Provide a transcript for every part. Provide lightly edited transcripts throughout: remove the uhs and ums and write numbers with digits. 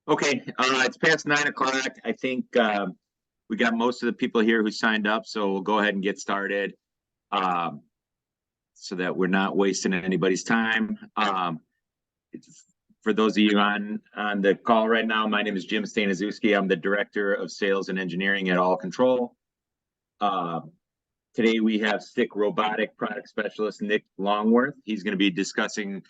Okay, it's past 9 o'clock. I think we got most of the people here who signed up, so we'll go ahead and get started um, so that we're not wasting anybody's time. For those of you on the call right now, my name is Jim Staniszewski. I'm the Director of Sales and Engineering at All Control. Today we have SICK Robotic Product Specialist Nick Longworth. He's going to be discussing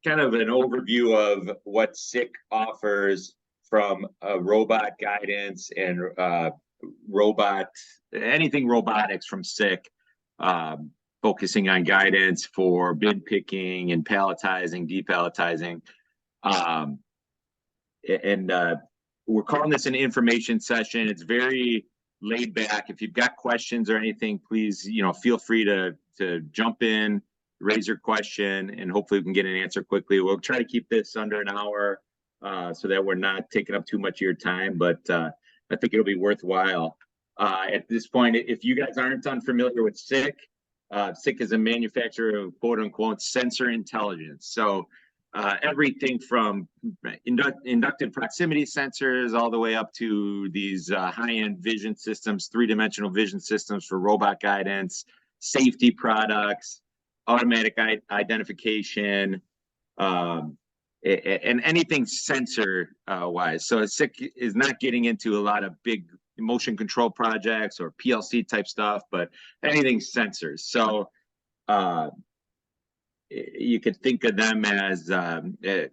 kind of an overview of what SICK offers from robot guidance and anything robotics from SICK, focusing on guidance for bin picking and palletizing, depalletizing. We're calling this an information session. It's very laid back. If you've got questions or anything, please, feel free to jump in, raise your question, and hopefully we can get an answer quickly. We'll try to keep this under an hour so that we're not taking up too much of your time, but I think it'll be worthwhile. At this point, if you guys aren't unfamiliar with SICK, SICK is a manufacturer of quote unquote sensor intelligence. So everything from inductive proximity sensors all the way up to these high-end vision systems, three-dimensional vision systems for robot guidance, safety products, automatic identification, and anything sensor wise. So SICK is not getting into a lot of big motion control projects or PLC type stuff, but anything sensors. So you could think of them as the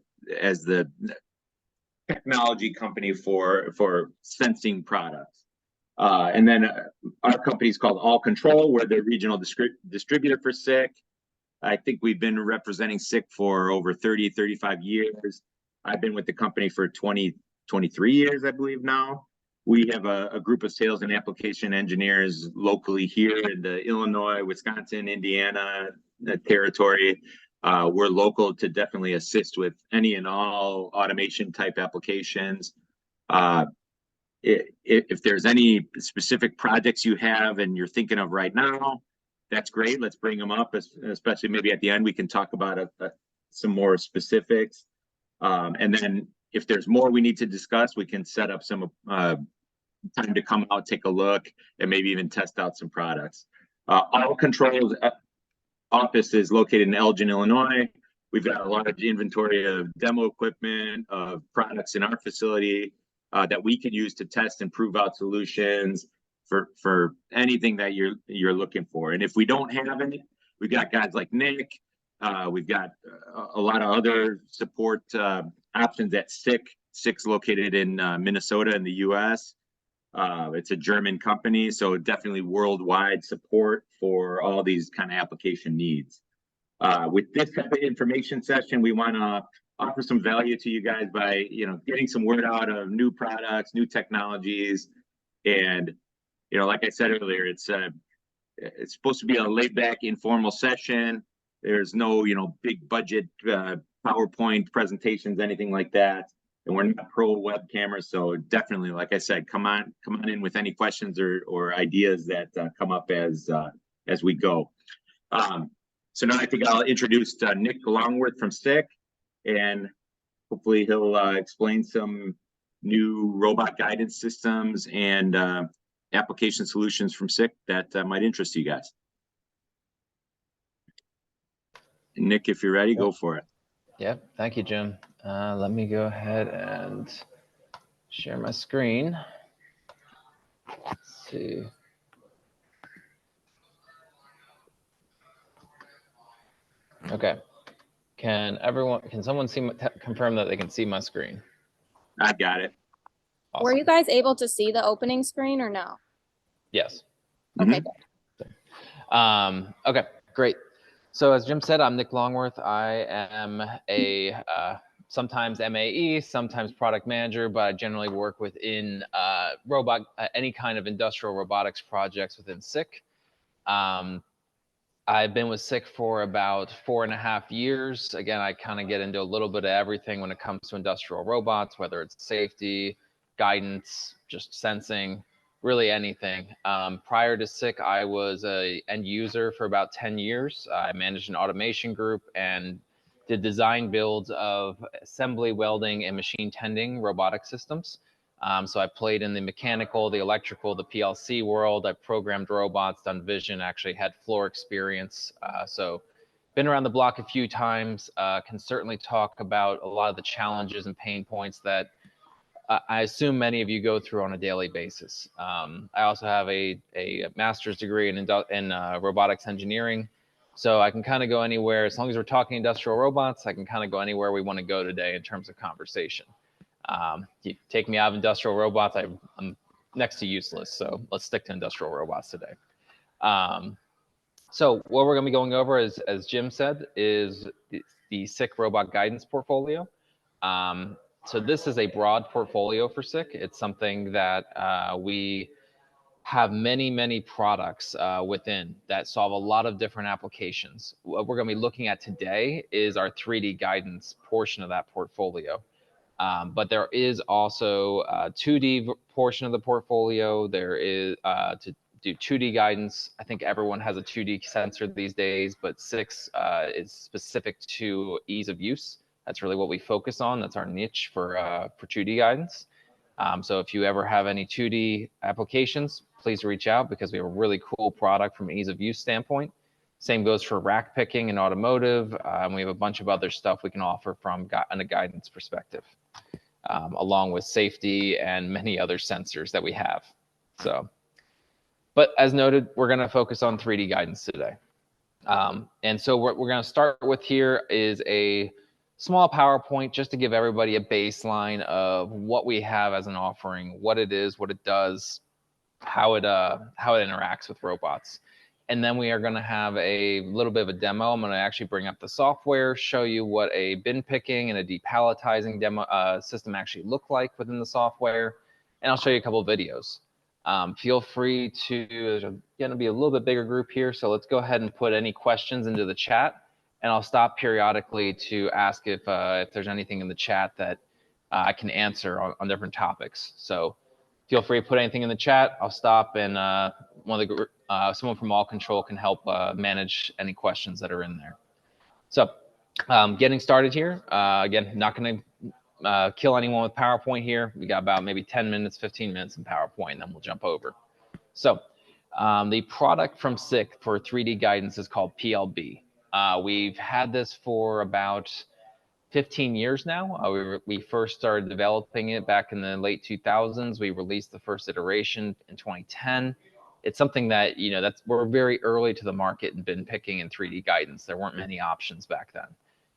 technology company for sensing products. And then our company is called All Control. We're the regional distributor for SICK. I think we've been representing SICK for over 30, 35 years. I've been with the company for 23 years, I believe now. We have a group of sales and application engineers locally here in the Illinois, Wisconsin, Indiana territory. We're local to definitely assist with any and all automation type applications. If there's any specific projects you have and you're thinking of right now, that's great. Let's bring them up, especially maybe at the end, we can talk about some more specifics. And then if there's more we need to discuss, we can set up some time to come out, take a look, and maybe even test out some products. All Control's office is located in Elgin, Illinois. We've got a large inventory of demo equipment, of products in our facility that we can use to test and prove out solutions for anything that you're looking for. And if we don't have any, we've got guys like Nick. We've got a lot of other support options at SICK. SICK's located in Minnesota in the U.S. It's a German company, so definitely worldwide support for all these kind of application needs. With this type of information session, we want to offer some value to you guys by, getting some word out of new products, new technologies, and like I said earlier, it's supposed to be a laid-back, informal session. There's no, big budget PowerPoint presentations, anything like that. And we're not pro web cameras, so definitely, like I said, come on in with any questions or ideas that come up as we go. So now I think I'll introduce Nick Longworth from SICK, and hopefully he'll explain some new robot guidance systems and application solutions from SICK that might interest you guys. Nick, if you're ready, go for it. Yep, thank you, Jim. Let me go ahead and share my screen. Let's see. Okay. Can someone confirm that they can see my screen? I got it. Awesome. Were you guys able to see the opening screen or no? Yes. Okay. Okay, great. So as Jim said, I'm Nick Longworth. I am a sometimes MAE, sometimes product manager, but I generally work within any kind of industrial robotics projects within SICK. I've been with SICK for about 4.5 years. Again, I kind of get into a little bit of everything when it comes to industrial robots, whether it's safety, guidance, just sensing, really anything. Prior to SICK, I was an end user for about 10 years. I managed an automation group and did design builds of assembly, welding, and machine tending robotic systems. So I played in the mechanical, the electrical, the PLC world. I programmed robots, done vision, actually had floor experience. So been around the block a few times, can certainly talk about a lot of the challenges and pain points that I assume many of you go through on a daily basis. I also have a master's degree in robotics engineering. So I can kind of go anywhere. As long as we're talking industrial robots, I can kind of go anywhere we want to go today in terms of conversation. You take me out of industrial robots, I'm next to useless. So let's stick to industrial robots today. So what we're going to be going over, as Jim said, is the SICK robot guidance portfolio. So this is a broad portfolio for SICK. It's something that we have many products within that solve a lot of different applications. What we're going to be looking at today is our 3D guidance portion of that portfolio. But there is also a 2D portion of the portfolio. There is to do 2D guidance. I think everyone has a 2D sensor these days, but SICK is specific to ease of use. That's really what we focus on. That's our niche for 2D guidance. So if you ever have any 2D applications, please reach out because we have a really cool product from an ease of use standpoint. Same goes for rack picking and automotive. We have a bunch of other stuff we can offer from a guidance perspective, along with safety and many other sensors that we have. So, but as noted, we're going to focus on 3D guidance today. And so what we're going to start with here is a small PowerPoint just to give everybody a baseline of what we have as an offering, what it is, what it does, how it interacts with robots. And then we are going to have a little bit of a demo. I'm going to actually bring up the software, show you what a bin picking and a depalletizing demo system actually look like within the software. And I'll show you a couple of videos. Feel free to, there's going to be a little bit bigger group here. So let's go ahead and put any questions into the chat. And I'll stop periodically to ask if there's anything in the chat that I can answer on different topics. So feel free to put anything in the chat. I'll stop and someone from All Control can help manage any questions that are in there. So getting started here. Again, not going to kill anyone with PowerPoint here. We got about maybe 10 minutes, 15 minutes in PowerPoint, and then we'll jump over. So the product from SICK for 3D guidance is called PLB. We've had this for about 15 years now. We first started developing it back in the late 2000s. We released the first iteration in 2010. It's something that, you know, we're very early to the market in bin picking and 3D guidance. There weren't many options back then.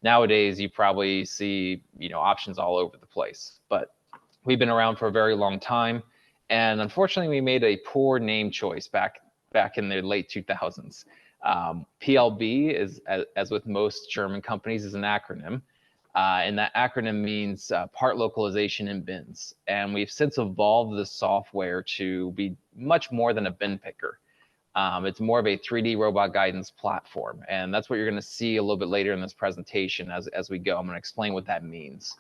Nowadays, you probably see, you know, options all over the place, but we've been around for a very long time. And unfortunately, we made a poor name choice back in the late 2000s. PLB is, as with most German companies, is an acronym. And that acronym means part localization in bins. And we've since evolved the software to be much more than a bin picker. It's more of a 3D robot guidance platform. And that's what you're going to see a little bit later in this presentation as we go. I'm going to explain what that means.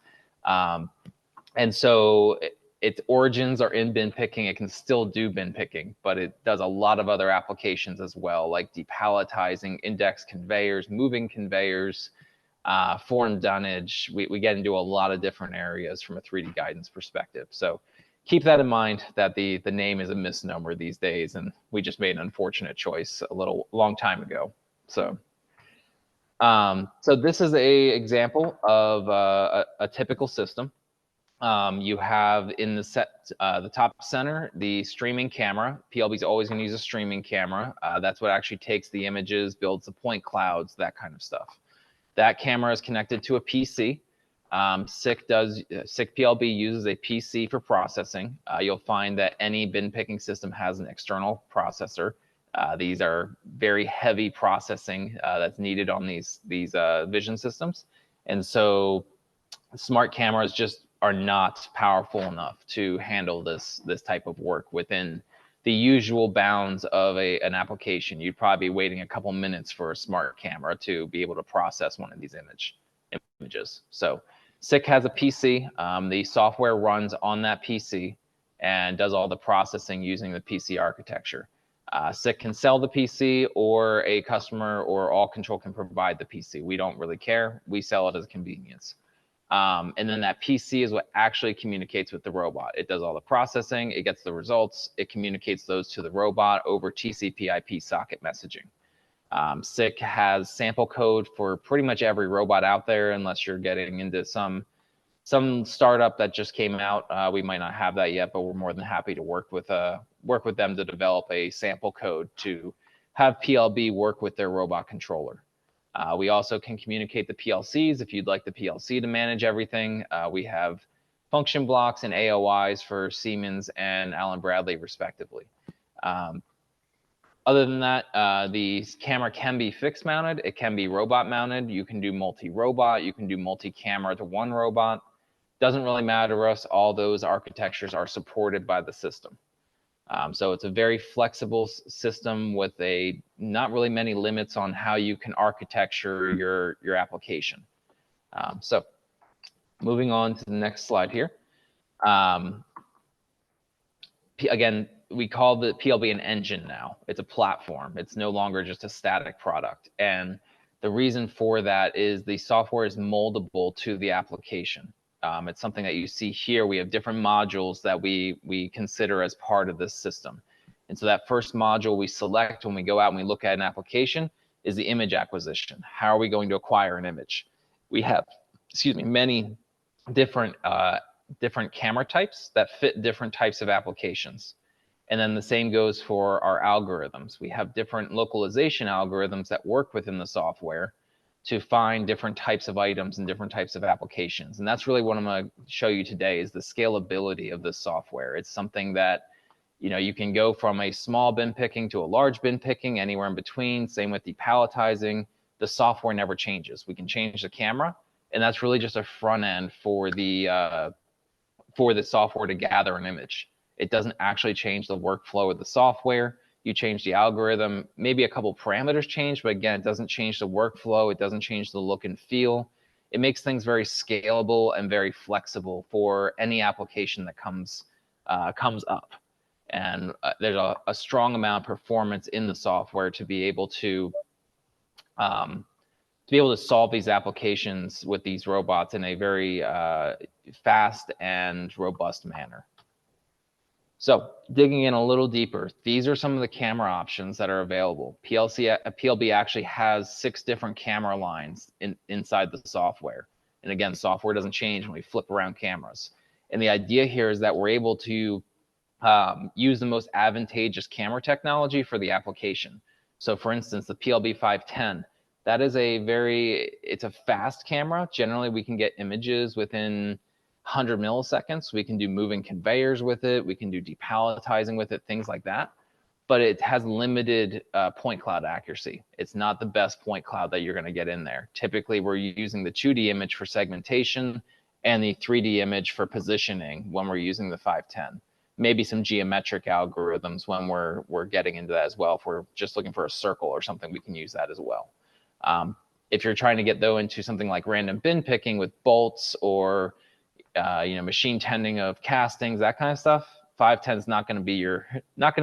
And so its origins are in bin picking. It can still do bin picking, but it does a lot of other applications as well, like depalletizing, index conveyors, moving conveyors, form dunnage. We get into a lot of different areas from a 3D guidance perspective. So keep that in mind that the name is a misnomer these days, and we just made an unfortunate choice a long time ago. So, so this is a example of a typical system. You have in the top center, the streaming camera. PLB is always going to use a streaming camera. That's what actually takes the images, builds the point clouds, that kind of stuff. That camera is connected to a PC. SICK PLB uses a PC for processing. You'll find that any bin picking system has an external processor. These are very heavy processing that's needed on these vision systems. And so smart cameras just are not powerful enough to handle this type of work within the usual bounds of an application. You'd probably be waiting a couple minutes for a smart camera to be able to process one of these images. So SICK has a PC. The software runs on that PC and does all the processing using the PC architecture. SICK can sell the PC, or a customer or all control can provide the PC. We don't really care. We sell it as a convenience. And then that PC is what actually communicates with the robot. It does all the processing, it gets the results, it communicates those to the robot over TCP/IP socket messaging. SICK has sample code for pretty much every robot out there, unless you're getting into some startup that just came out. We might not have that yet, but we're more than happy to work with them to develop a sample code to have PLB work with their robot controller. We also can communicate the PLCs if you'd like the PLC to manage everything. We have function blocks and AOIs for Siemens and Allen Bradley, respectively. Other than that, the camera can be fixed mounted. It can be robot mounted. You can do multi-robot. You can do multi-camera to one robot. Doesn't really matter to us. All those architectures are supported by the system. So it's a very flexible system with not really many limits on how you can architecture your application. So moving on to the next slide here. Again, we call the PLB an engine now. It's a platform. It's no longer just a static product. And the reason for that is the software is moldable to the application. It's something that you see here. We have different modules that we consider as part of this system. And so that first module we select when we go out and we look at an application is the image acquisition. How are we going to acquire an image? We have, many different camera types that fit different types of applications. And then the same goes for our algorithms. We have different localization algorithms that work within the software to find different types of items and different types of applications. And that's really what I'm going to show you today, is the scalability of this software. It's something that, you can go from a small bin picking to a large bin picking, anywhere in between. Same with depalletizing. The software never changes. We can change the camera, and that's really just a front end for the software to gather an image. It doesn't actually change the workflow of the software. You change the algorithm, maybe a couple parameters change, but again, it doesn't change the workflow. It doesn't change the look and feel. It makes things very scalable and very flexible for any application that comes up. And there's a strong amount of performance in the software to be able to solve these applications with these robots in a very fast and robust manner. So digging in a little deeper, these are some of the camera options that are available. PLB actually has 6 different camera lines inside the software. And again, software doesn't change when we flip around cameras. And the idea here is that we're able to use the most advantageous camera technology for the application. So for instance, the PLB 510, that is it's a fast camera. Generally, we can get images within 100 milliseconds. We can do moving conveyors with it. We can do depalletizing with it, things like that. But it has limited point cloud accuracy. It's not the best point cloud that you're going to get in there. Typically, we're using the 2D image for segmentation and the 3D image for positioning when we're using the 510. Maybe some geometric algorithms when we're getting into that as well. If we're just looking for a circle or something, we can use that as well. If you're trying to get though into something like random bin picking with bolts or machine tending of castings, that kind of stuff, 510 is not going to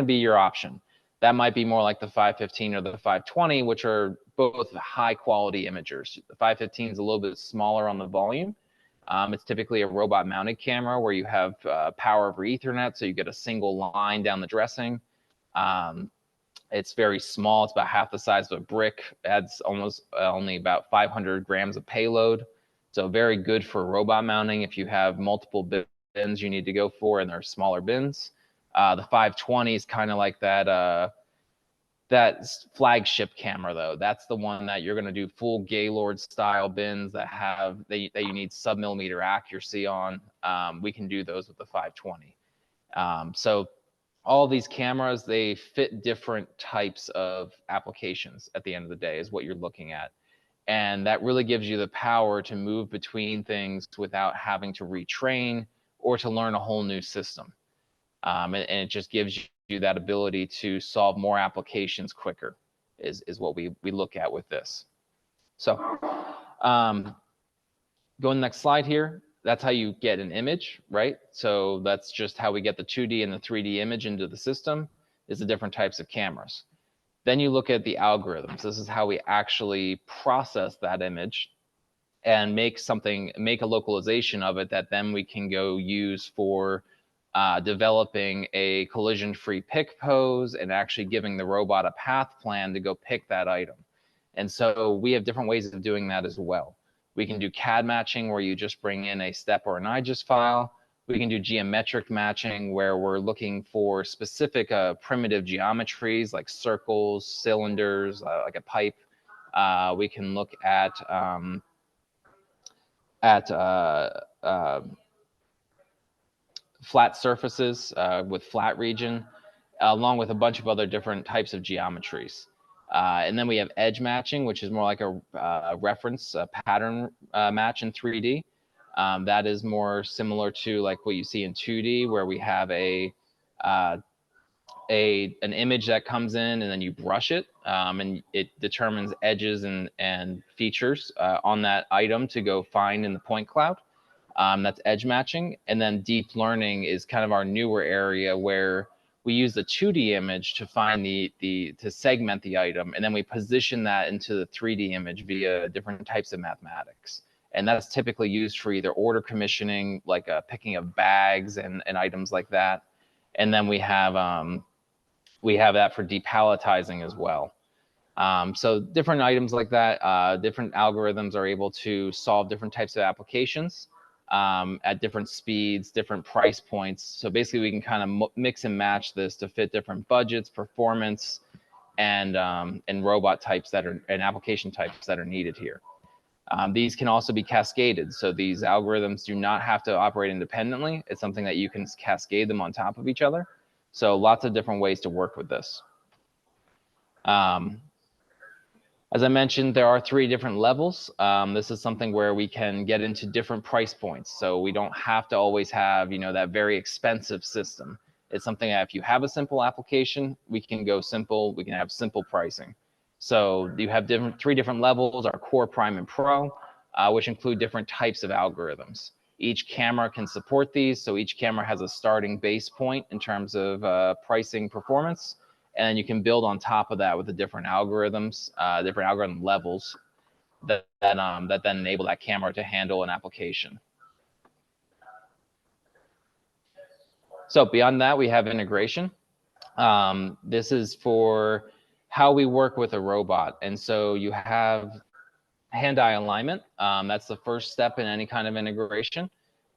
be your option. That might be more like the 515 or the 520, which are both high quality imagers. The 515 is a little bit smaller on the volume. It's typically a robot mounted camera where you have power over Ethernet, so you get a single line down the dressing. It's very small. It's about half the size of a brick. Adds almost only about 500 grams of payload. So very good for robot mounting if you have multiple bins you need to go for and they're smaller bins. The 520 is kind of like that flagship camera though. That's the one that you're going to do full Gaylord style bins that you need sub-millimeter accuracy on. We can do those with the 520. So all these cameras, they fit different types of applications at the end of the day is what you're looking at. And that really gives you the power to move between things without having to retrain or to learn a whole new system. And it just gives you that ability to solve more applications quicker is what we look at with this. So go to the next slide here. That's how you get an image, right? So that's just how we get the 2D and the 3D image into the system. is the different types of cameras. Then you look at the algorithms. This is how we actually process that image and make a localization of it that then we can go use for developing a collision-free pick pose and actually giving the robot a path plan to go pick that item. And so we have different ways of doing that as well. We can do CAD matching where you just bring in a step or an IGES file. We can do geometric matching where we're looking for specific primitive geometries like circles, cylinders, like a pipe. We can look at flat surfaces with flat region, along with a bunch of other different types of geometries. And then we have edge matching, which is more like a reference, a pattern match in 3D. That is more similar to like what you see in 2D, where we have an image that comes in and then you brush it, and it determines edges and features on that item to go find in the point cloud. That's edge matching. And then deep learning is kind of our newer area where we use the 2D image to find to segment the item, and then we position that into the 3D image via different types of mathematics. And that's typically used for either order commissioning, like picking of bags and items like that. And then we have that for depalletizing as well. So different items like that, different algorithms are able to solve different types of applications at different speeds, different price points. So basically we can kind of mix and match this to fit different budgets, performance, and robot types and application types that are needed here. These can also be cascaded. So these algorithms do not have to operate independently. It's something that you can cascade them on top of each other. So lots of different ways to work with this. As I mentioned, there are 3 different levels. This is something where we can get into different price points. So we don't have to always have, that very expensive system. It's something that if you have a simple application, we can go simple. We can have simple pricing. So you have 3 different levels, our Core, Prime, and Pro, which include different types of algorithms. Each camera can support these. So each camera has a starting base point in terms of pricing performance. And then you can build on top of that with the different algorithms, different algorithm levels that then enable that camera to handle an application. So beyond that, we have integration. This is for how we work with a robot. And so you have hand-eye alignment. That's the first step in any kind of integration.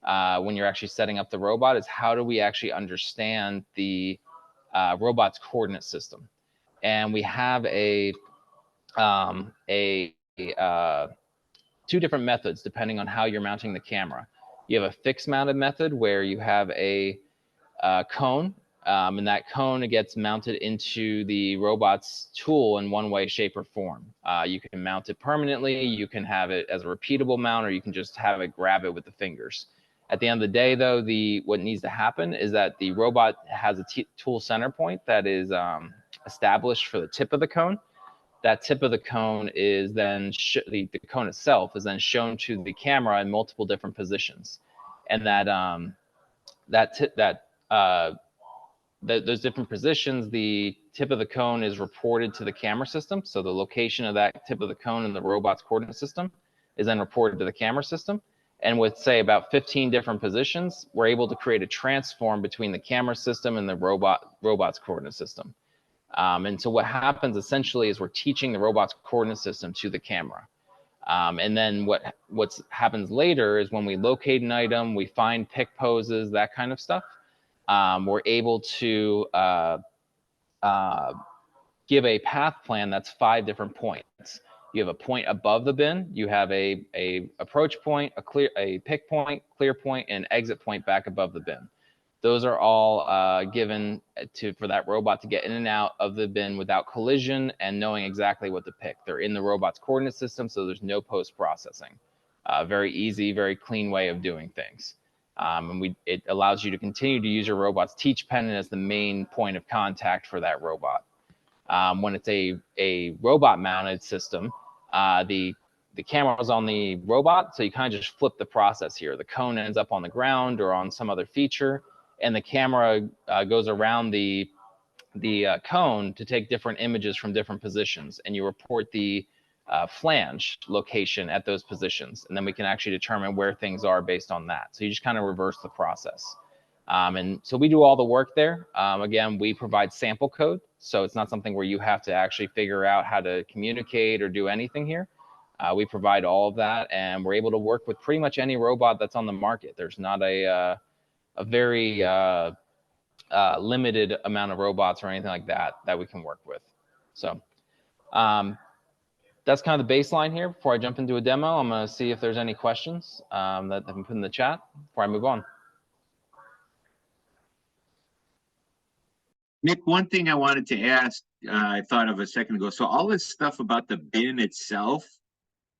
When you're actually setting up the robot, is how do we actually understand the robot's coordinate system. And we have 2 different methods depending on how you're mounting the camera. You have a fixed mounted method where you have a cone, and that cone gets mounted into the robot's tool in one way, shape, or form. You can mount it permanently, you can have it as a repeatable mount, or you can just have it grab it with the fingers. At the end of the day, though, what needs to happen is that the robot has a tool center point that is established for the tip of the cone. That tip of the cone is then, the cone itself is then shown to the camera in multiple different positions. And those different positions, the tip of the cone is reported to the camera system. So the location of that tip of the cone in the robot's coordinate system is then reported to the camera system. And with, say, about 15 different positions, we're able to create a transform between the camera system and the robot's coordinate system. And so what happens essentially is we're teaching the robot's coordinate system to the camera. And then what happens later is when we locate an item, we find pick poses, that kind of stuff, we're able to give a path plan that's 5 different points. You have a point above the bin, you have a approach point, a pick point, clear point, and exit point back above the bin. Those are all given for that robot to get in and out of the bin without collision and knowing exactly what to pick. They're in the robot's coordinate system, so there's no post-processing. Very easy, very clean way of doing things. And it allows you to continue to use your robot's teach pen as the main point of contact for that robot. When it's a robot-mounted system, the camera's on the robot, so you kind of just flip the process here. The cone ends up on the ground or on some other feature, and the camera goes around the cone to take different images from different positions, and you report the flange location at those positions, and then we can actually determine where things are based on that. So you just kind of reverse the process. And so we do all the work there. Again, we provide sample code, so it's not something where you have to actually figure out how to communicate or do anything here. We provide all of that, and we're able to work with pretty much any robot that's on the market. There's not a very limited amount of robots or anything like that that we can work with. So that's kind of the baseline here. Before I jump into a demo, I'm going to see if there's any questions that I can put in the chat before I move on. Nick, one thing I wanted to ask, I thought of a second ago. So all this stuff about the bin itself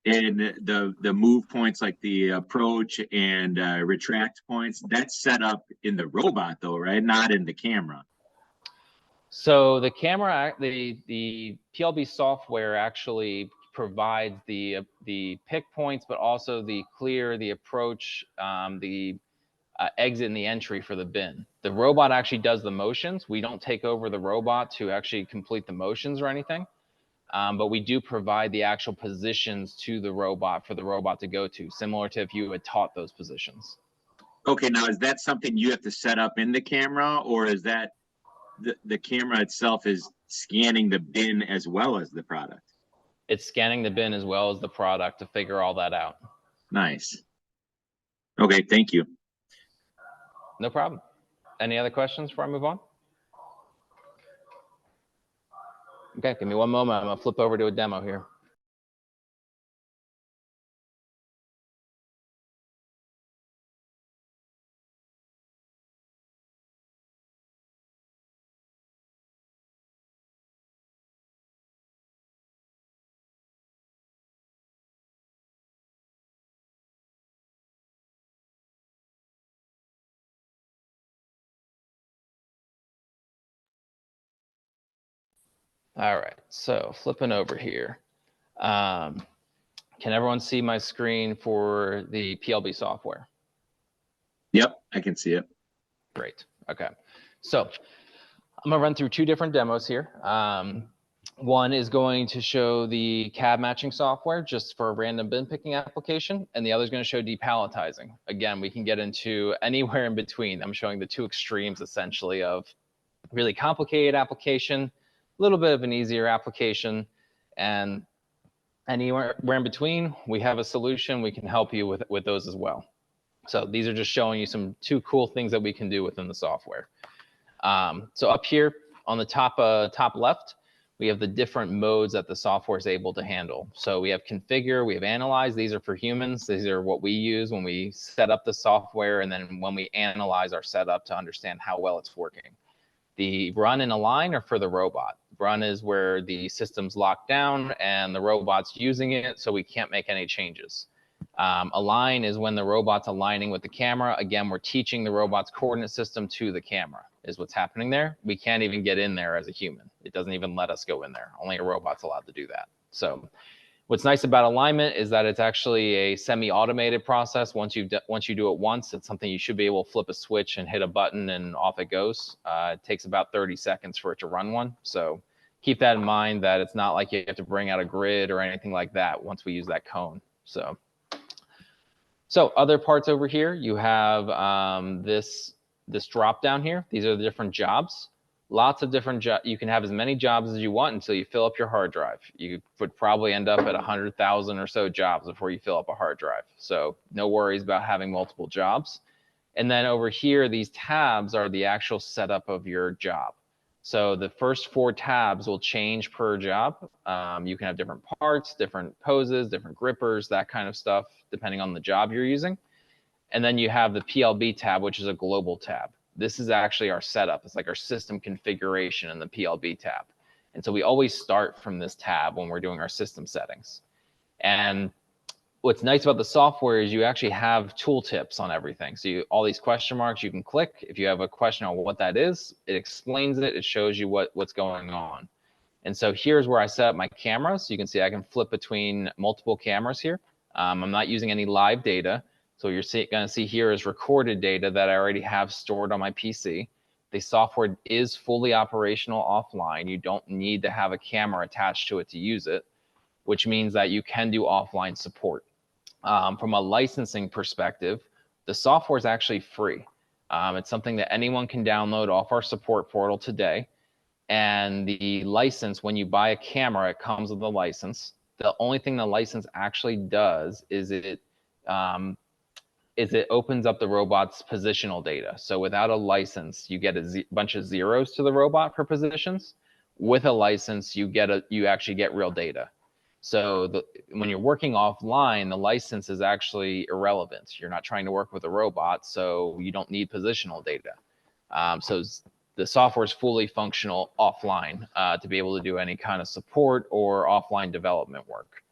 and the move points, like the approach and retract points, that's set up in the robot though, right? Not in the camera. So the camera, the PLB software actually provides the pick points, but also the clear, the approach, the exit and the entry for the bin. The robot actually does the motions. We don't take over the robot to actually complete the motions or anything, but we do provide the actual positions to the robot for the robot to go to, similar to if you had taught those positions. Okay, now is that something you have to set up in the camera, or is that the camera itself is scanning the bin as well as the product? It's scanning the bin as well as the product to figure all that out. Nice. Okay, thank you. No problem. Any other questions before I move on? Okay, give me one moment. I'm gonna flip over to a demo here. All right, so flipping over here. Can everyone see my screen for the PLB software? Yep, I can see it. Great. Okay. So I'm gonna run through two different demos here. One is going to show the cab matching software just for a random bin picking application, and the other is going to show depalletizing. Again, we can get into anywhere in between. I'm showing the two extremes essentially of really complicated application, a little bit of an easier application, and anywhere in between, we have a solution. We can help you with those as well. So these are just showing you some two cool things that we can do within the software. So up here on the top left, we have the different modes that the software is able to handle. So we have configure, we have analyze. These are for humans. These are what we use when we set up the software, and then when we analyze our setup to understand how well it's working. The run and align are for the robot. Run is where the system's locked down and the robot's using it, so we can't make any changes. Align is when the robot's aligning with the camera. Again, we're teaching the robot's coordinate system to the camera is what's happening there. We can't even get in there as a human. It doesn't even let us go in there. Only a robot's allowed to do that. So what's nice about alignment is that it's actually a semi-automated process. Once you do it once, it's something you should be able to flip a switch and hit a button and off it goes. It takes about 30 seconds for it to run one. So keep that in mind, that it's not like you have to bring out a grid or anything like that once we use that cone. So other parts over here, you have this drop down here. These are the different jobs. Lots of different jobs. You can have as many jobs as you want until you fill up your hard drive. You would probably end up at 100,000 or so jobs before you fill up a hard drive. So no worries about having multiple jobs. And then over here, these tabs are the actual setup of your job. So the first 4 tabs will change per job. You can have different parts, different poses, different grippers, that kind of stuff, depending on the job you're using. And then you have the PLB tab, which is a global tab. This is actually our setup. It's like our system configuration in the PLB tab. And so we always start from this tab when we're doing our system settings. And what's nice about the software is you actually have tooltips on everything. So all these question marks you can click. If you have a question on what that is, it explains it. It shows you what's going on. And so here's where I set up my camera. So you can see I can flip between multiple cameras here. I'm not using any live data. So what you're going to see here is recorded data that I already have stored on my PC. the software is fully operational offline. You don't need to have a camera attached to it to use it, which means that you can do offline support. From a licensing perspective, the software is actually free. It's something that anyone can download off our support portal today. And the license, when you buy a camera, it comes with a license. The only thing the license actually does is it opens up the robot's positional data. So without a license, you get a bunch of zeros to the robot for positions. With a license, you actually get real data. So when you're working offline, the license is actually irrelevant. You're not trying to work with a robot, so you don't need positional data. So the software is fully functional offline to be able to do any kind of support or offline development work.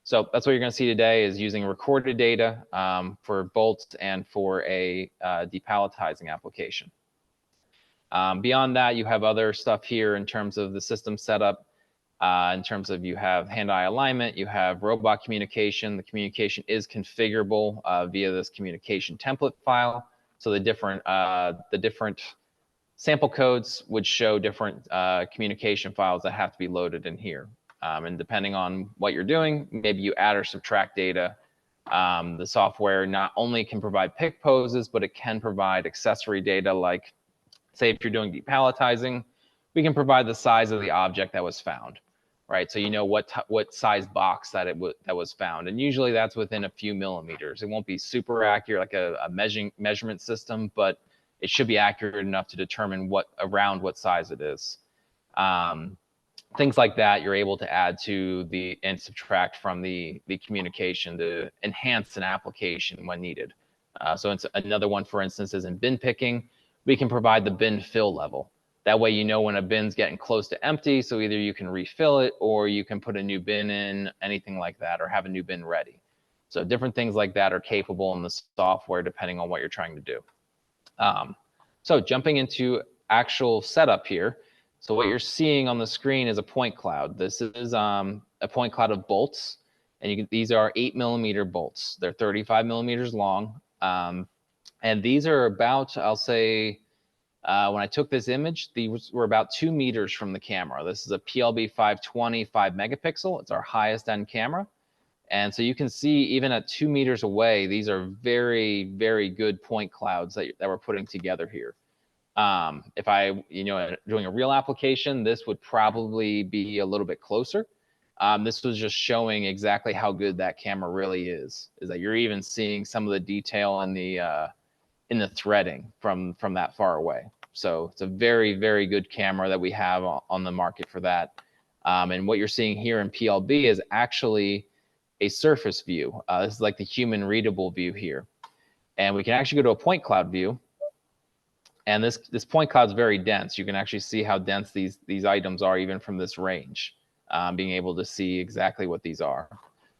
So that's what you're going to see today, is using recorded data for bolts and for a depalletizing application. Beyond that, you have other stuff here in terms of the system setup. In terms of, you have hand-eye alignment, you have robot communication. The communication is configurable via this communication template file. So the different sample codes would show different communication files that have to be loaded in here. And depending on what you're doing, maybe you add or subtract data. The software not only can provide pick poses, but it can provide accessory data, like, say, if you're doing depalletizing, we can provide the size of the object that was found, right? So you know what size box that was found, and usually that's within a few millimeters. It won't be super accurate like a measurement system, but it should be accurate enough to determine around what size it is. Things like that you're able to add to and subtract from the communication to enhance an application when needed. So it's another one, for instance, is in bin picking. We can provide the bin fill level. That way you know when a bin's getting close to empty, so either you can refill it or you can put a new bin in, anything like that, or have a new bin ready. So different things like that are capable in the software depending on what you're trying to do. So jumping into actual setup here. So what you're seeing on the screen is a point cloud. This is a point cloud of bolts, and these are 8mm bolts. They're 35 millimeters long, and these are about, I'll say, when I took this image, these were about 2 meters from the camera. This is a PLB 520 5 megapixel. It's our highest end camera. And so you can see, even at 2 meters away, these are very, very good point clouds that we're putting together here. If I, doing a real application, this would probably be a little bit closer. This was just showing exactly how good that camera really is that you're even seeing some of the detail in the threading from that far away. So it's a very, very good camera that we have on the market for that. And what you're seeing here in PLB is actually a surface view. This is like the human readable view here. And we can actually go to a point cloud view. And this point cloud is very dense. You can actually see how dense these items are even from this range, being able to see exactly what these are.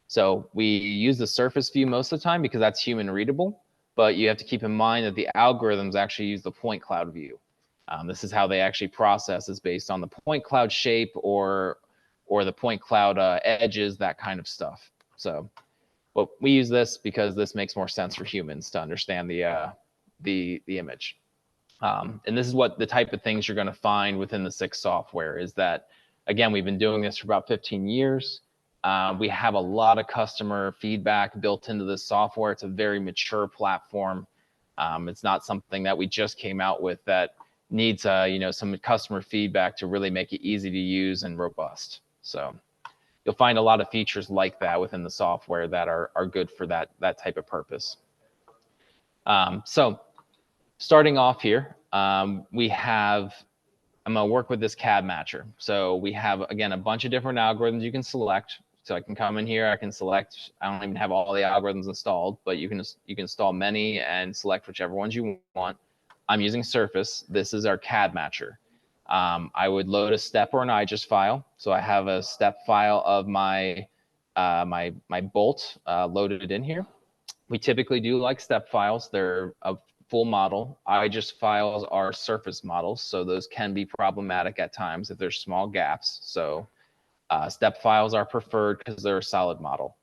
So we use the surface view most of the time because that's human readable, but you have to keep in mind that the algorithms actually use the point cloud view. This is how they actually process, is based on the point cloud shape or the point cloud edges, that kind of stuff. So, but we use this because this makes more sense for humans to understand the image. And this is what the type of things you're going to find within the SICK software is that, again, we've been doing this for about 15 years. We have a lot of customer feedback built into this software. It's a very mature platform. It's not something that we just came out with that needs some customer feedback to really make it easy to use and robust. So you'll find a lot of features like that within the software that are good for that type of purpose. So starting off here, I'm gonna work with this CAD matcher. So we have, again, a bunch of different algorithms you can select. So I can come in here, I can select, I don't even have all the algorithms installed, but you can install many and select whichever ones you want. I'm using Surface. This is our CAD matcher. I would load a step or an IGES file. So I have a step file of my bolt loaded in here. We typically do like step files. They're a full model. IGES files are surface models, so those can be problematic at times if there's small gaps. So step files are preferred because they're a solid model.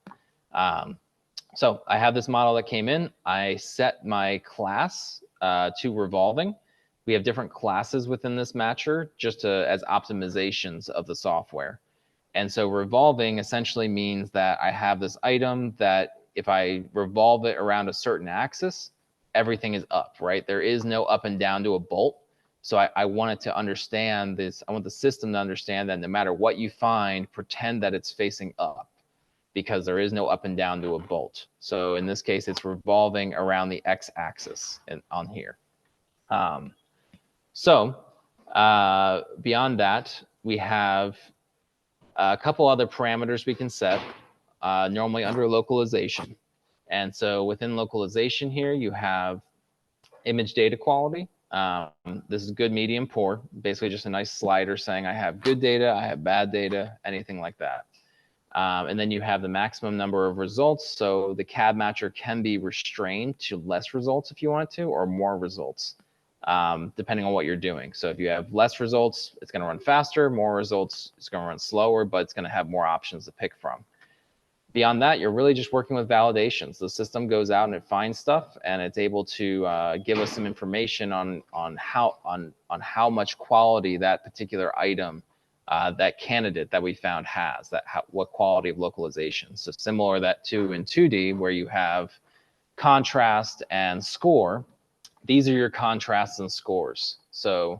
So I have this model that came in. I set my class to revolving. we have different classes within this matcher just as optimizations of the software. And so revolving essentially means that I have this item that if I revolve it around a certain axis, everything is up, right? There is no up and down to a bolt. So I want it to understand this. I want the system to understand that no matter what you find, pretend that it's facing up, because there is no up and down to a bolt. So in this case, it's revolving around the x-axis on here. Beyond that, we have a couple other parameters we can set, normally under localization. And so within localization here, you have image data quality. This is good, medium, poor, basically just a nice slider saying I have good data, I have bad data, anything like that. And then you have the maximum number of results. So the CAD matcher can be restrained to less results if you want it to, or more results, depending on what you're doing. So if you have less results, it's going to run faster. More results, it's going to run slower, but it's going to have more options to pick from. Beyond that, you're really just working with validations. The system goes out and it finds stuff, and it's able to give us some information on how much quality that particular item, that candidate that we found has, what quality of localization. So similar that to in 2D, where you have contrast and score. These are your contrasts and scores. So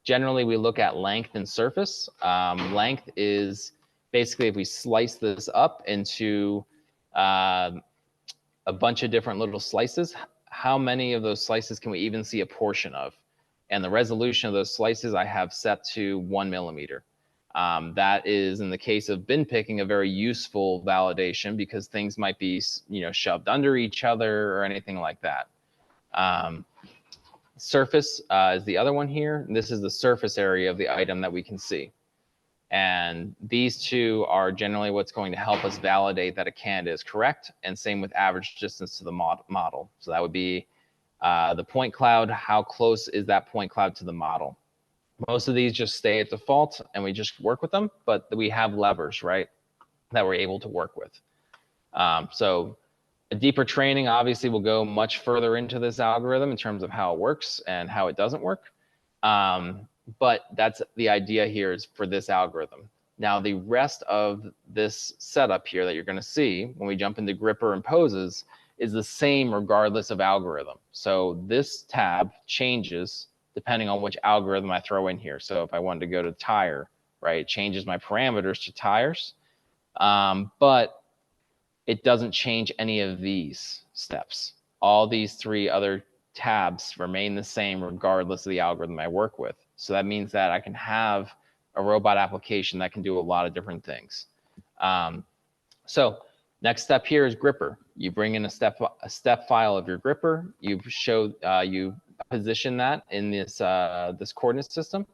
generally, we look at length and surface. Length is basically if we slice this up into a bunch of different little slices, how many of those slices can we even see a portion of? And the resolution of those slices I have set to 1 millimeter. That is, in the case of bin picking, a very useful validation because things might be, shoved under each other or anything like that. Surface is the other one here. This is the surface area of the item that we can see. And these two are generally what's going to help us validate that a candidate is correct, and same with average distance to the model. So that would be the point cloud. How close is that point cloud to the model? Most of these just stay at default and we just work with them, but we have levers, right, that we're able to work with. So a deeper training obviously will go much further into this algorithm in terms of how it works and how it doesn't work. But that's the idea here is for this algorithm. Now, the rest of this setup here that you're going to see when we jump into gripper and poses is the same regardless of algorithm. So this tab changes depending on which algorithm I throw in here. So if I wanted to go to tire, right, it changes my parameters to tires, but it doesn't change any of these steps. All these three other tabs remain the same regardless of the algorithm I work with. So that means that I can have a robot application that can do a lot of different things. So next step here is gripper. You bring in a step file of your gripper. You position that in this this coordinate system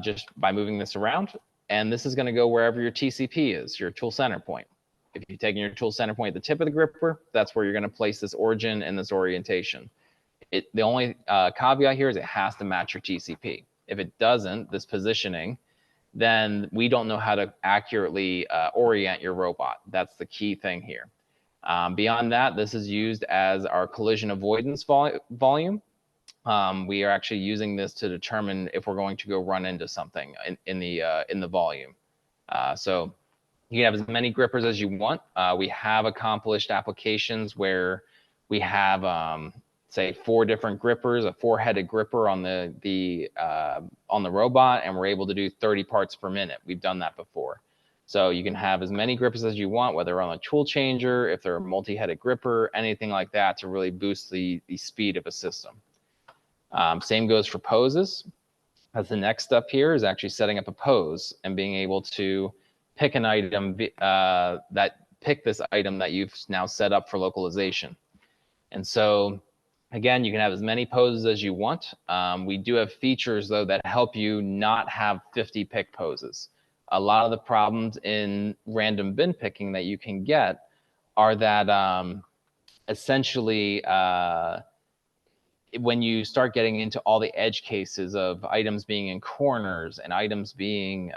just by moving this around. And this is going to go wherever your TCP is, your tool center point. If you're taking your tool center point at the tip of the gripper, that's where you're going to place this origin and this orientation. The only caveat here is it has to match your TCP. If it doesn't, this positioning, then we don't know how to accurately orient your robot. That's the key thing here. Beyond that, this is used as our collision avoidance volume. We are actually using this to determine if we're going to go run into something in the volume. So you can have as many grippers as you want. We have accomplished applications where we have say 4 different grippers, a 4-headed gripper on the robot, and we're able to do 30 parts per minute. We've done that before. So you can have as many grippers as you want, whether on a tool changer, if they're a multi-headed gripper, anything like that to really boost the speed of a system. Same goes for poses. As the next step here is actually setting up a pose and being able to pick an item pick this item that you've now set up for localization. And so again, you can have as many poses as you want. We do have features though that help you not have 50 pick poses. A lot of the problems in random bin picking that you can get are that essentially when you start getting into all the edge cases of items being in corners and items being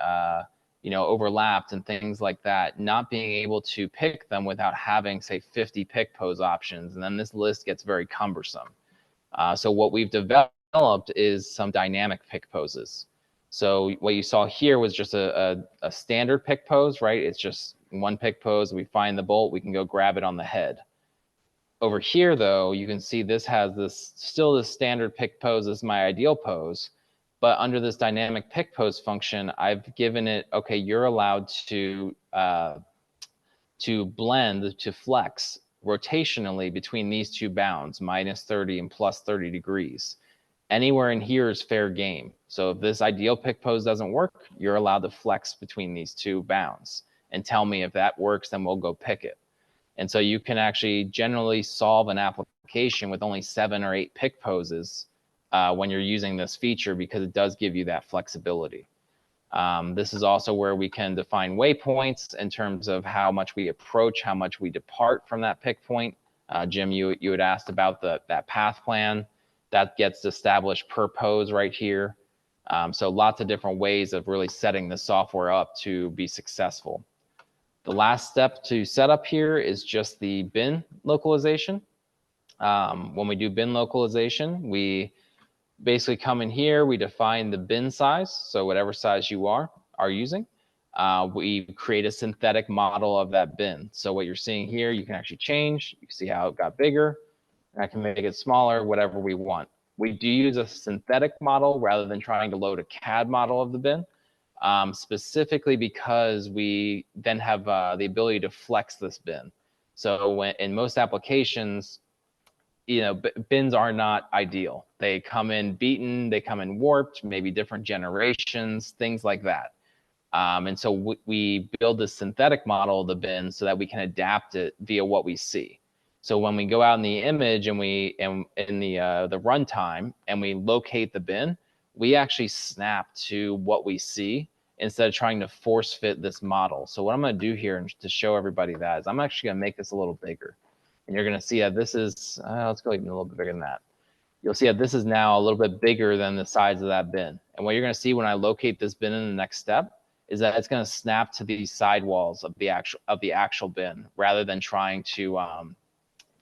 overlapped and things like that, not being able to pick them without having, say, 50 pick pose options, and then this list gets very cumbersome. So what we've developed developed is some dynamic pick poses. So what you saw here was just a standard pick pose, right? It's just one pick pose. We find the bolt, we can go grab it on the head. Over here, though, you can see this has this still this standard pick pose is my ideal pose, but under this dynamic pick pose function, I've given it, okay, you're allowed to blend, to flex rotationally between these two bounds, -30 and +30 degrees. Anywhere in here is fair game. So if this ideal pick pose doesn't work, you're allowed to flex between these two bounds and tell me if that works, then we'll go pick it. And so you can actually generally solve an application with only 7 or 8 pick poses when you're using this feature, because it does give you that flexibility. This is also where we can define waypoints in terms of how much we approach, how much we depart from that pick point. Jim, you had asked about that path plan. That gets established per pose right here. So lots of different ways of really setting the software up to be successful. The last step to set up here is just the bin localization. When we do bin localization, we basically come in here, we define the bin size, so whatever size you are using. We create a synthetic model of that bin. So what you're seeing here, you can actually change. You can see how it got bigger. I can make it smaller, whatever we want. We do use a synthetic model rather than trying to load a CAD model of the bin, specifically because we then have the ability to flex this bin. So when, in most applications, bins are not ideal. They come in beaten, they come in warped, maybe different generations, things like that. And so we build this synthetic model of the bin so that we can adapt it via what we see. So when we go out in the image and in the runtime and we locate the bin, we actually snap to what we see instead of trying to force fit this model. So what I'm going to do here to show everybody that is I'm actually going to make this a little bigger. And you're going to see that this is, let's go even a little bit bigger than that. You'll see that this is now a little bit bigger than the size of that bin. And what you're going to see when I locate this bin in the next step is that it's going to snap to these sidewalls of the actual bin rather than trying to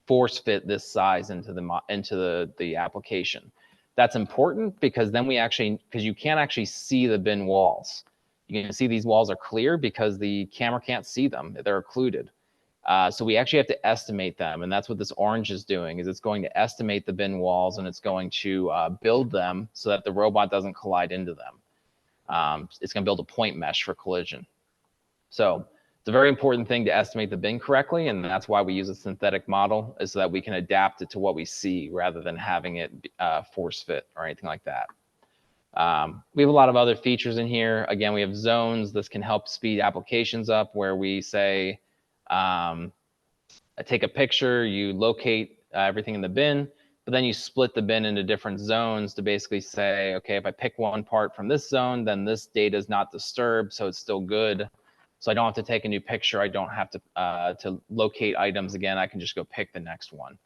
force fit this size into the application. That's important because then because you can't actually see the bin walls. You can see these walls are clear because the camera can't see them. They're occluded. So we actually have to estimate them, and that's what this orange is doing, is it's going to estimate the bin walls, and it's going to build them so that the robot doesn't collide into them. It's going to build a point mesh for collision. So it's a very important thing to estimate the bin correctly, and that's why we use a synthetic model, is so that we can adapt it to what we see rather than having it force fit or anything like that. We have a lot of other features in here. Again, we have zones. This can help speed applications up, where we say, take a picture, you locate everything in the bin, but then you split the bin into different zones to basically say, okay, if I pick one part from this zone, then this data is not disturbed, so it's still good. So I don't have to take a new picture. I don't have to locate items again. I can just go pick the next one.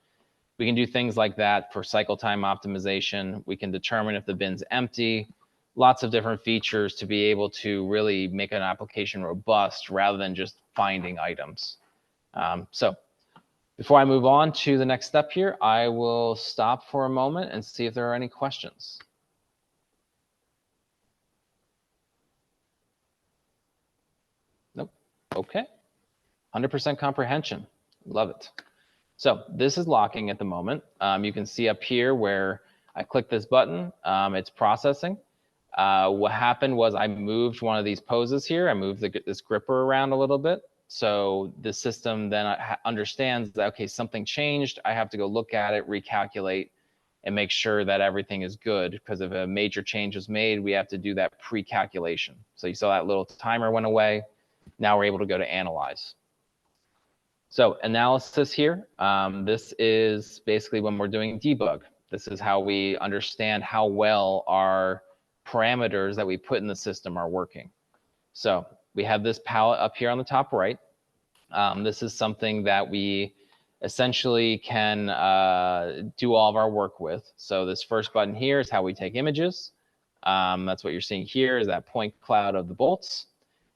We can do things like that for cycle time optimization. We can determine if the bin's empty. Lots of different features to be able to really make an application robust rather than just finding items. So before I move on to the next step here, I will stop for a moment and see if there are any questions. Nope. Okay. 100% comprehension. Love it. So this is locking at the moment. You can see up here where I click this button, it's processing. What happened was I moved one of these poses here. I moved this gripper around a little bit. So the system then understands that, okay, something changed. I have to go look at it, recalculate, and make sure that everything is good, because if a major change was made, we have to do that pre-calculation. So you saw that little timer went away. Now we're able to go to analyze. So analysis here, this is basically when we're doing debug. This is how we understand how well our parameters that we put in the system are working. So we have this palette up here on the top right. This is something that we essentially can do all of our work with. So this first button here is how we take images. That's what you're seeing here, is that point cloud of the bolts.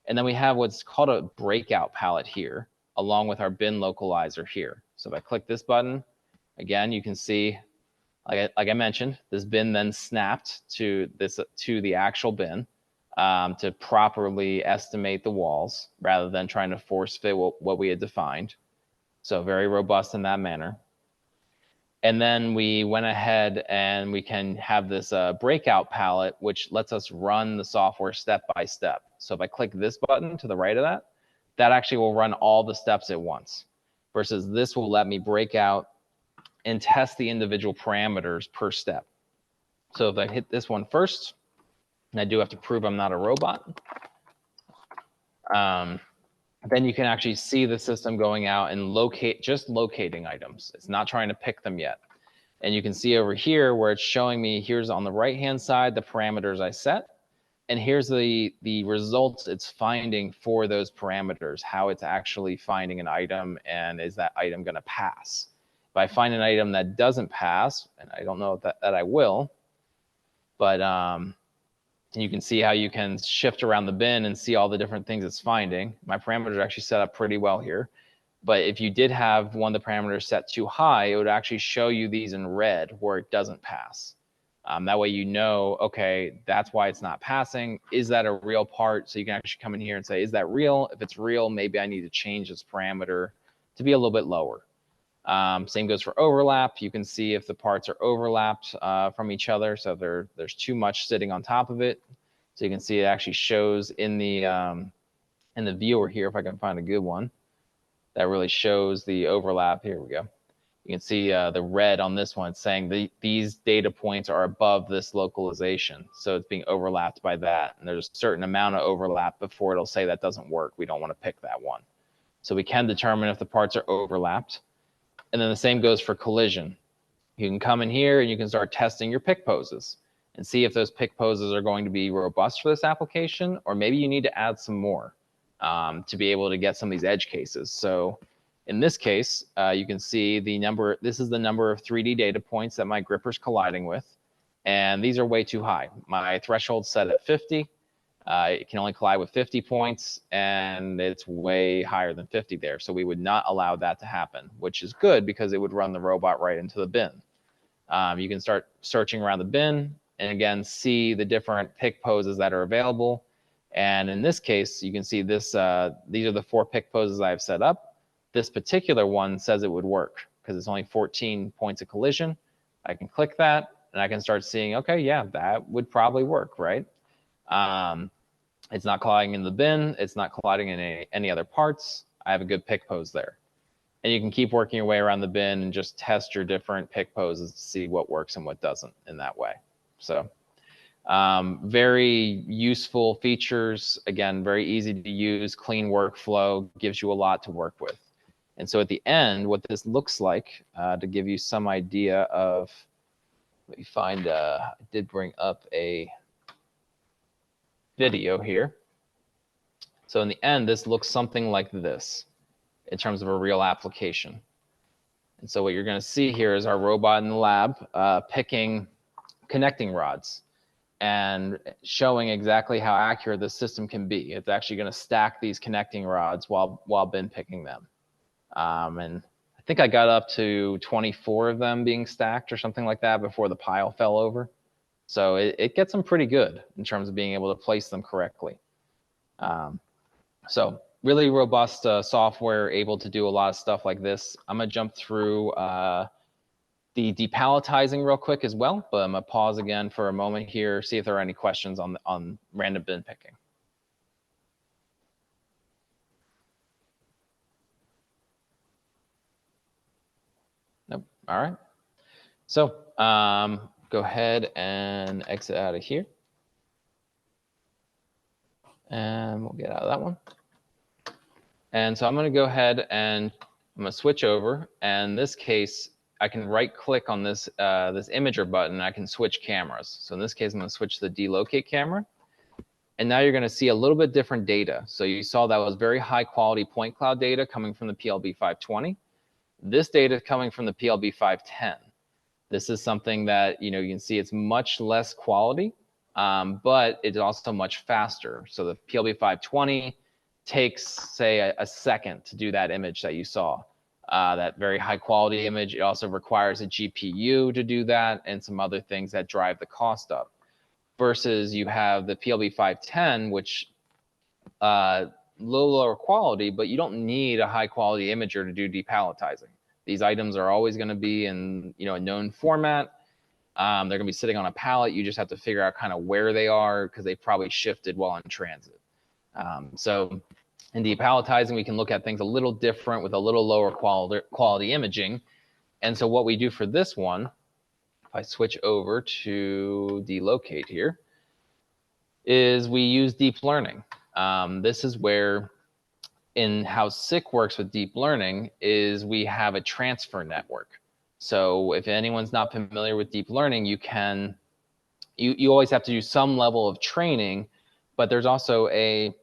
And then we have what's called a breakout palette here, along with our bin localizer here. So if I click this button, again, you can see Like I mentioned, this bin then snapped to the actual bin to properly estimate the walls rather than trying to force fit what we had defined. So very robust in that manner. And then we went ahead and we can have this breakout palette, which lets us run the software step by step. So if I click this button to the right of that, that actually will run all the steps at once, versus this will let me break out and test the individual parameters per step. So if I hit this one first, and I do have to prove I'm not a robot, then you can actually see the system going out and just locating items. It's not trying to pick them yet. And you can see over here where it's showing me, here's on the right-hand side, the parameters I set. And here's the results it's finding for those parameters, how it's actually finding an item, and is that item going to pass. If I find an item that doesn't pass, and I don't know that I will, but you can see how you can shift around the bin and see all the different things it's finding. My parameters are actually set up pretty well here. But if you did have one of the parameters set too high, it would actually show you these in red where it doesn't pass. That way you know, okay, that's why it's not passing. Is that a real part? So you can actually come in here and say, is that real? If it's real, maybe I need to change this parameter to be a little bit lower. Same goes for overlap. You can see if the parts are overlapped from each other. So there's too much sitting on top of it. So you can see it actually shows in the viewer here, if I can find a good one, that really shows the overlap. Here we go. You can see the red on this one saying these data points are above this localization. So it's being overlapped by that. And there's a certain amount of overlap before it'll say that doesn't work. We don't want to pick that one. So we can determine if the parts are overlapped. And then the same goes for collision. You can come in here and you can start testing your pick poses and see if those pick poses are going to be robust for this application, or maybe you need to add some more to be able to get some of these edge cases. So in this case, you can see the number, this is the number of 3D data points that my gripper's colliding with. And these are way too high. My threshold's set at 50. It can only collide with 50 points, and it's way higher than 50 there. So we would not allow that to happen, which is good because it would run the robot right into the bin. You can start searching around the bin and again, see the different pick poses that are available. And in this case, you can see this, these are the 4 pick poses I've set up. This particular one says it would work because it's only 14 points of collision. I can click that and I can start seeing, okay, yeah, that would probably work, right? It's not colliding in the bin. It's not colliding in any other parts. I have a good pick pose there. And you can keep working your way around the bin and just test your different pick poses to see what works and what doesn't in that way. So very useful features. Again, very easy to use, clean workflow, gives you a lot to work with. And so at the end, what this looks like, to give you some idea of, let me find, I did bring up a video here. So in the end, this looks something like this in terms of a real application. And so what you're going to see here is our robot in the lab picking connecting rods and showing exactly how accurate the system can be. It's actually going to stack these connecting rods while bin picking them. And I think I got up to 24 of them being stacked or something like that before the pile fell over. So it gets them pretty good in terms of being able to place them correctly. So really robust software, able to do a lot of stuff like this. I'm going to jump through the depalletizing real quick as well, but I'm going to pause again for a moment here, see if there are any questions on random bin picking. Nope. All right. So go ahead and exit out of here. And we'll get out of that one. And so I'm going to go ahead and I'm going to switch over. And in this case, I can right click on this, this imager button. And I can switch cameras. So in this case, I'm going to switch to the delocate camera. And now you're going to see a little bit different data. So you saw that was very high quality point cloud data coming from the PLB 520. This data is coming from the PLB 510. This is something that, you can see it's much less quality, but it's also much faster. So the PLB 520 takes, say, a second to do that image that you saw. that very high quality image. It also requires a GPU to do that and some other things that drive the cost up. Versus you have the PLB 510, which lower quality, but you don't need a high quality imager to do depalletizing. These items are always going to be in a known format. They're going to be sitting on a pallet. You just have to figure out kind of where they are because they probably shifted while in transit. So in depalletizing, we can look at things a little different with a little lower quality imaging. And so what we do for this one, if I switch over to delocate here, is we use deep learning. This is where in how SICK works with deep learning is we have a transfer network. So if anyone's not familiar with deep learning, you always have to do some level of training, but there's also a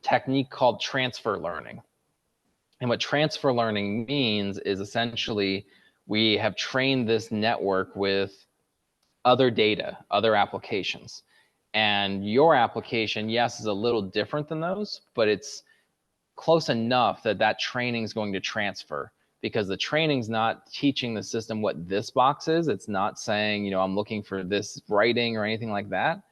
technique called transfer learning. And what transfer learning means is essentially we have trained this network with other data, other applications. And your application, yes, is a little different than those, but it's close enough that that training is going to transfer, because the training's not teaching the system what this box is. It's not saying, I'm looking for this writing or anything like that.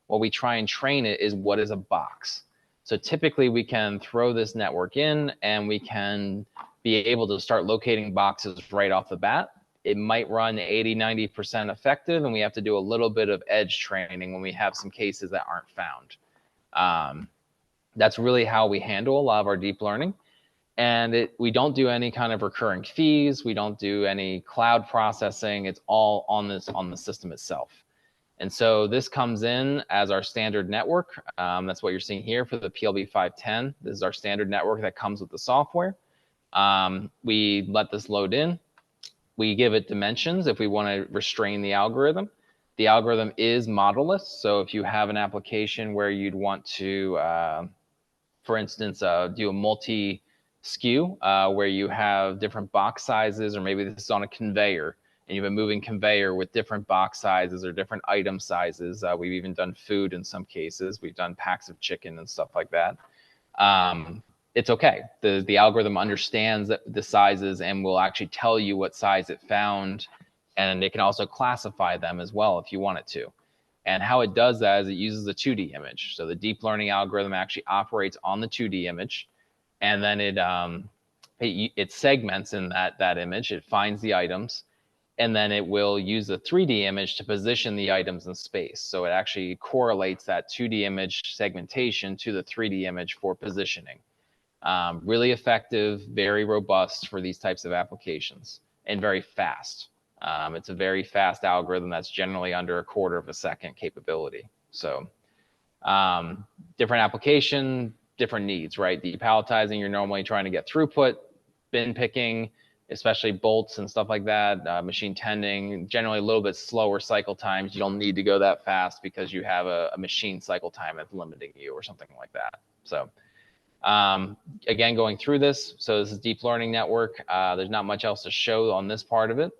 What we try and train it is what is a box. So typically we can throw this network in and we can be able to start locating boxes right off the bat. It might run 80, 90% effective, and we have to do a little bit of edge training when we have some cases that aren't found. That's really how we handle a lot of our deep learning. And we don't do any kind of recurring fees. We don't do any cloud processing. It's all on the system itself. And so this comes in as our standard network. That's what you're seeing here for the PLB 510. This is our standard network that comes with the software. We let this load in. We give it dimensions if we want to restrain the algorithm. The algorithm is modelless. So if you have an application where you'd want to, for instance, do a multi-SKU where you have different box sizes, or maybe this is on a conveyor and you have a moving conveyor with different box sizes or different item sizes. We've even done food in some cases. We've done packs of chicken and stuff like that. It's okay. The algorithm understands the sizes and will actually tell you what size it found, and it can also classify them as well if you want it to. And how it does that is it uses a 2D image. So the deep learning algorithm actually operates on the 2D image, and then it segments in that image. It finds the items, and then it will use the 3D image to position the items in space. So it actually correlates that 2D image segmentation to the 3D image for positioning. Really effective, very robust for these types of applications, and very fast. It's a very fast algorithm that's generally under 1/4 of a second capability. So different application, different needs, right? Depalletizing, you're normally trying to get throughput. Bin picking, especially bolts and stuff like that, machine tending, generally a little bit slower cycle times. You don't need to go that fast because you have a machine cycle time that's limiting you or something like that. So again, going through this, so this is deep learning network. There's not much else to show on this part of it.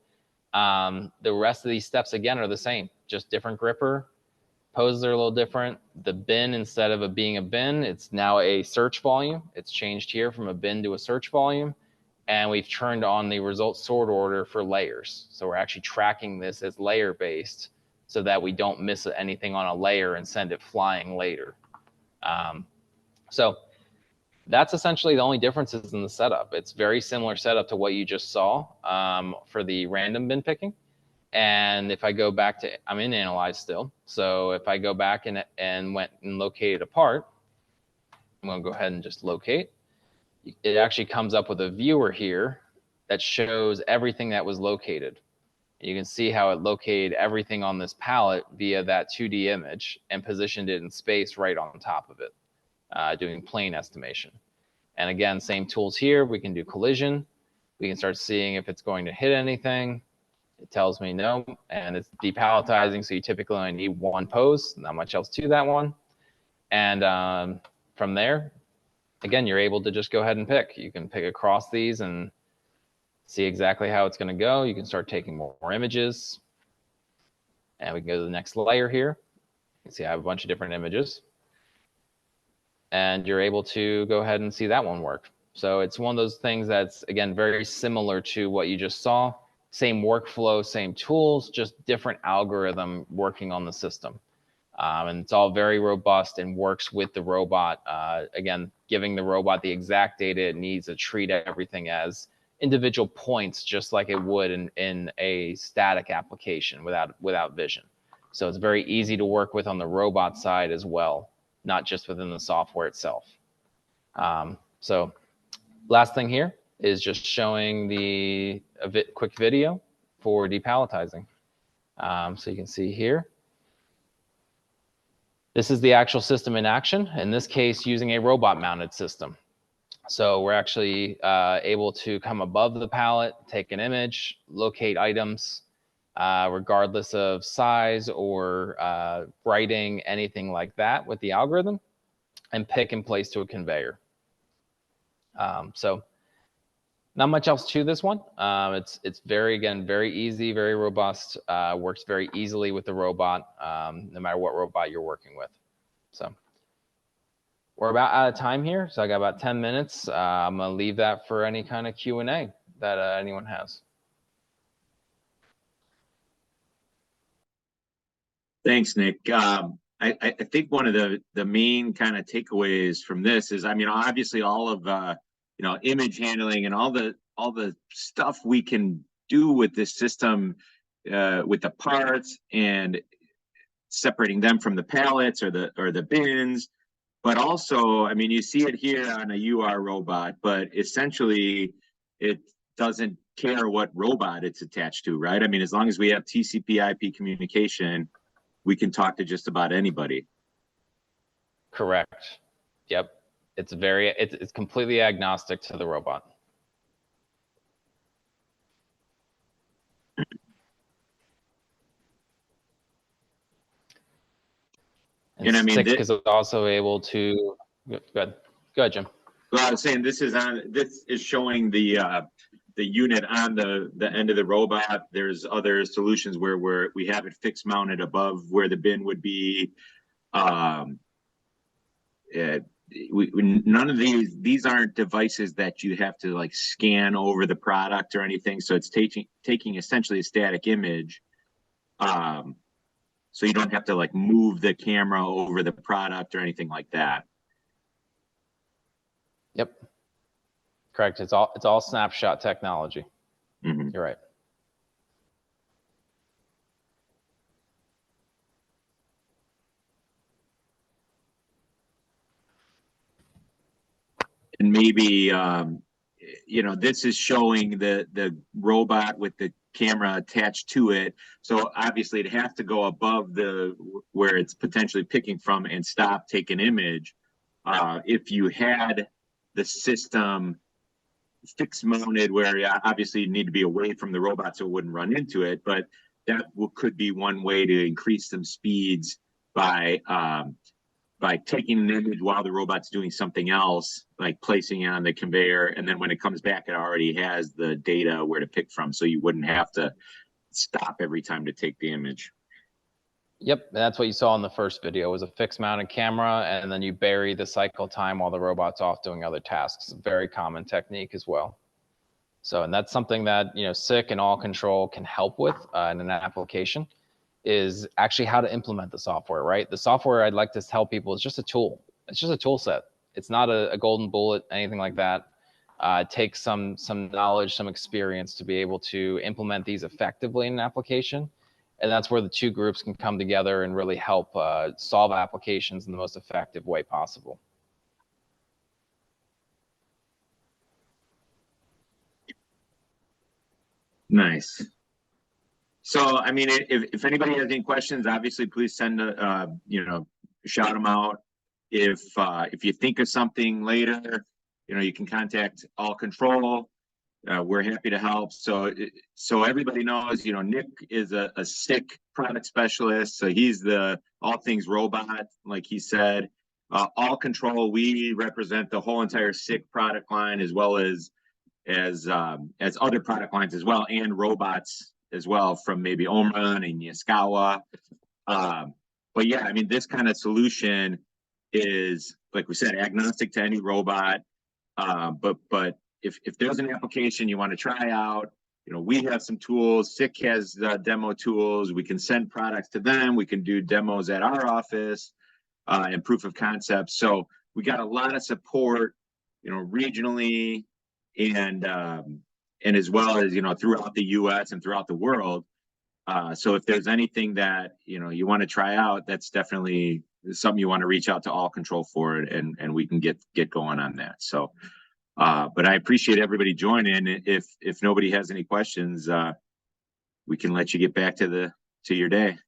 The rest of these steps, again, are the same, just different gripper. Poses are a little different. The bin, instead of being a bin, it's now a search volume. It's changed here from a bin to a search volume. And we've turned on the result sort order for layers. So we're actually tracking this as layer based so that we don't miss anything on a layer and send it flying later. So that's essentially the only differences in the setup. It's very similar setup to what you just saw for the random bin picking. And if I go back to, I'm in Analyze still. So if I go back and went and located a part, I'm gonna go ahead and just locate. It actually comes up with a viewer here that shows everything that was located. You can see how it located everything on this pallet via that 2D image and positioned it in space right on top of it, doing plane estimation. And again, same tools here. We can do collision. We can start seeing if it's going to hit anything. It tells me no, and it's depalletizing, so you typically only need one pose, not much else to that one. And from there, again, you're able to just go ahead and pick. You can pick across these and see exactly how it's going to go. You can start taking more images. And we can go to the next layer here. You can see I have a bunch of different images. And you're able to go ahead and see that one work. So it's one of those things that's, again, very similar to what you just saw. Same workflow, same tools, just different algorithm working on the system. And it's all very robust and works with the robot. Again, giving the robot the exact data it needs to treat everything as individual points, just like it would in a static application without vision. So it's very easy to work with on the robot side as well, not just within the software itself. So last thing here is just showing a quick video for depalletizing. So you can see here. This is the actual system in action, in this case using a robot mounted system. So we're actually able to come above the pallet, take an image, locate items, regardless of size or writing, anything like that with the algorithm, and pick and place to a conveyor. So not much else to this one. It's very easy, very robust, works very easily with the robot, no matter what robot you're working with. So we're about out of time here. So I got about 10 minutes. I'm gonna leave that for any kind of Q&A that anyone has. Thanks, Nick. I think one of the main kind of takeaways from this is, I mean, obviously all of image handling and all the stuff we can do with this system, with the parts and separating them from the pallets or the bins. But also, I mean, you see it here on a UR robot, but essentially it doesn't care what robot it's attached to, right? I mean, as long as we have TCP/IP communication, we can talk to just about anybody. Correct. Yep. It's completely agnostic to the robot. And I mean, SICK is also able to. Go ahead, Jim. Well, I was saying this is showing the unit on the end of the robot. There's other solutions where we have it fixed mounted above where the bin would be. None of these aren't devices that you have to like scan over the product or anything. So it's taking essentially a static image. So you don't have to like move the camera over the product or anything like that. Yep. Correct. It's all snapshot technology. Mm-hmm. You're right. And maybe this is showing the robot with the camera attached to it. So obviously it has to go above where it's potentially picking from and stop, take an image. If you had the system fixed mounted where obviously you need to be away from the robot so it wouldn't run into it, but that could be one way to increase some speeds by taking an image while the robot's doing something else, like placing it on the conveyor, and then when it comes back, it already has the data where to pick from, so you wouldn't have to stop every time to take the image. Yep, that's what you saw in the first video, was a fixed mounted camera, and then you bury the cycle time while the robot's off doing other tasks. Very common technique as well. So, and that's something that, SICK and All Control can help with in an application, is actually how to implement the software, right? The software, I'd like to tell people, is just a tool. It's just a tool set. It's not a golden bullet, anything like that. It takes some knowledge, some experience to be able to implement these effectively in an application. And that's where the two groups can come together and really help solve applications in the most effective way possible. Nice. So, I mean, if anybody has any questions, obviously, please send shout them out. If you think of something later, you can contact All Control. We're happy to help. So everybody knows, Nick is a SICK product specialist. So he's the all things robot, like he said. All Control, we represent the whole entire SICK product line, as well as other product lines as well, and robots as well, from maybe Omron and Yaskawa. But yeah, I mean, this kind of solution is, like we said, agnostic to any robot. But if there's an application you want to try out, you know, we have some tools. SICK has demo tools. We can send products to them. We can do demos at our office and proof of concept. So we got a lot of support, you know, regionally and as well as, you know, throughout the US and throughout the world. So if there's anything that, you know, you want to try out, that's definitely something you want to reach out to All Control for, and we can get going on that. So, but I appreciate everybody joining. If nobody has any questions, we can let you get back to your day.